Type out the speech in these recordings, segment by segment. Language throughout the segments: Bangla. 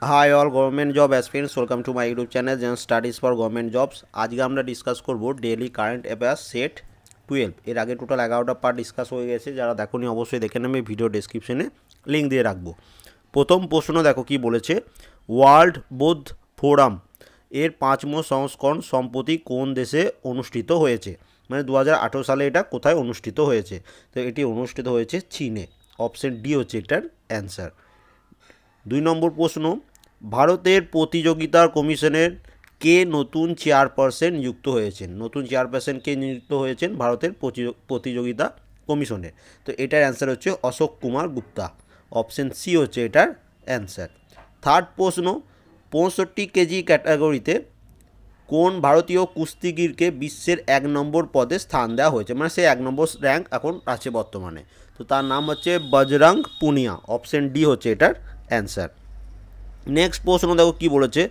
High all government job aspirants, welcome to my YouTube channel zen studies for government jobs. আজকে আমরা ডিসকাস করব ডেইলি কারেন্ট অ্যাফেয়ার্স সেট 12। এর আগে টোটাল 11টা পার্ট ডিসকাস হয়ে গেছে, যারা দেখোনি অবশ্যই দেখে নেবে, ভিডিও ডেসক্রিপশনে লিঙ্ক দিয়ে রাখবো। প্রথম প্রশ্ন দেখো কি বলেছে, ওয়ার্ল্ড বৌদ্ধ ফোরাম এর 5ম সংস্করণ সম্প্রতি কোন দেশে অনুষ্ঠিত হয়েছে? মানে 2018 সালে এটা কোথায় অনুষ্ঠিত হয়েছে? তো এটি অনুষ্ঠিত হয়েছে চীনে। অপশন ডি হচ্ছে এটার অ্যান্সার। 2 নম্বর প্রশ্ন, ভারতের প্রতিযোগিতার কমিশনের কে নতুন চেয়ারপারসন নিযুক্ত হয়েছেন? নতুন চেয়ারপারসন কে নিযুক্ত হয়েছেন ভারতের প্রতিযোগিতা কমিশনের? তো এটার অ্যান্সার হচ্ছে অশোক কুমার গুপ্তা। অপশন সি হচ্ছে এটার অ্যান্সার। থার্ড প্রশ্ন, 65 কেজি ক্যাটাগরিতে কোন ভারতীয় কুস্তিগিরকে বিশ্বের 1 নম্বর পদে স্থান দেওয়া হয়েছে? মানে সে 1 নম্বর র্যাঙ্ক এখন আছে বর্তমানে। তো তার নাম হচ্ছে বজরং পুনিয়া। অপশন ডি হচ্ছে এটার অ্যান্সার। নেক্সট প্রশ্ন দেখো কি বলেছে,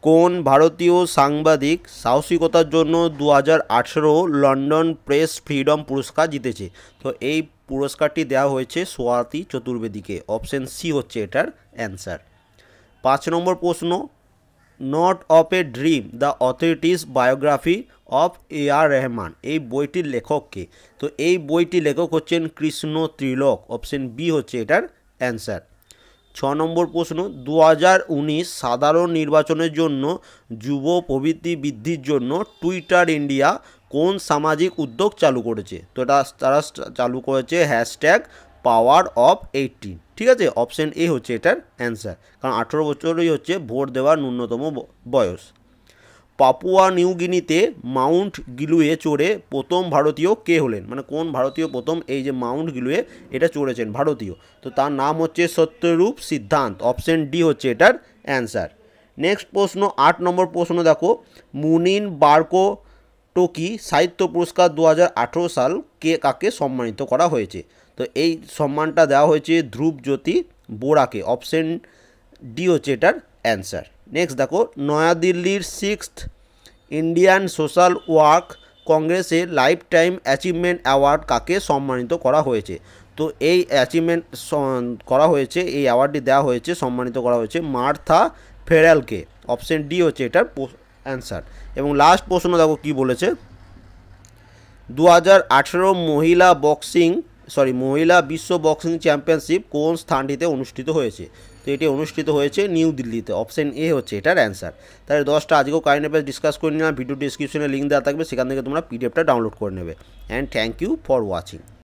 কোন ভারতীয় সাংবাদিক সাহসিকতার জন্য 2018 লন্ডন প্রেস ফ্রিডম পুরস্কার জিতেছে? তো এই পুরস্কারটি দেওয়া হয়েছে স্বাতী চতুর্বেদীকে। অপশন সি হচ্ছে এটার অ্যান্সার। 5 নম্বর প্রশ্ন, not of a dream the authorities biography of A.R. Rahman, এই বইটির লেখককে? তো এই বইটির লেখক হচ্ছেন কৃষ্ণ ত্রিলক। অপশন বি হচ্ছে এটার অ্যান্সার। 6 নম্বর প্রশ্ন, 2019 সাধারণ নির্বাচনের জন্য যুব প্রবৃত্তি বৃদ্ধির জন্য টুইটার ইন্ডিয়া কোন সামাজিক উদ্যোগ চালু করেছে? তো তারা চালু করেছে হ্যাশট্যাগ পাওয়ার অফ 18। ঠিক আছে, অপশন এ হচ্ছে এটার অ্যান্সার, কারণ 18 বছরই হচ্ছে ভোট দেওয়ার ন্যূনতম বয়স। পাপুয়া নিউ গিনিতে মাউন্ট গিলুয়ে চড়ে প্রথম ভারতীয় কে হলেন? মানে কোন ভারতীয় প্রথম এই যে মাউন্ট গিলুয়ে এটা চড়েছেন ভারতীয়? তো তার নাম হচ্ছে সত্যরূপ সিদ্ধান্ত। অপশন ডি হচ্ছে এটার অ্যান্সার। নেক্সট প্রশ্ন, 8 নম্বর প্রশ্ন দেখো, মুনিন বারকো টোকি সাহিত্য পুরস্কার 2018 সাল কাকে সম্মানিত করা হয়েছে? তো এই সম্মানটা দেওয়া হয়েছে ধ্রুবজ্যোতি বোরাকে। অপশন ডি হচ্ছে এটার অ্যান্সার। নেক্সট দেখো, নয়াদিল্লির 6th ইন্ডিয়ান সোশ্যাল ওয়ার্ক কংগ্রেসে লাইফ টাইম অ্যাচিভমেন্ট অ্যাওয়ার্ড কাকে সম্মানিত করা হয়েছে? তো এই অ্যাচিভমেন্ট করা হয়েছে, এই অ্যাওয়ার্ডটি দেওয়া হয়েছে, সম্মানিত করা হয়েছে মার্থা ফেরালকে। অপশন ডি হচ্ছে এটার অ্যান্সার। এবং লাস্ট প্রশ্ন দেখো কি বলেছে, 2018 মহিলা বিশ্ব বক্সিং চ্যাম্পিয়নশিপ কোন স্থানটিতে অনুষ্ঠিত হয়েছে? তো এটি অনুষ্ঠিত হয়েছে নিউ দিল্লিতে। অপশন এ হচ্ছে এটার অ্যান্সার। তাহলে 10টা আজকেও কারেন্ট অ্যাফেয়ার্স ডিসকাস করে নিলাম। ভিডিও ডিসক্রিপশনে লিঙ্ক দেওয়া থাকবে, সেখান থেকে তোমরা পিডিএফটা ডাউনলোড করে নেবে। And thank you for watching.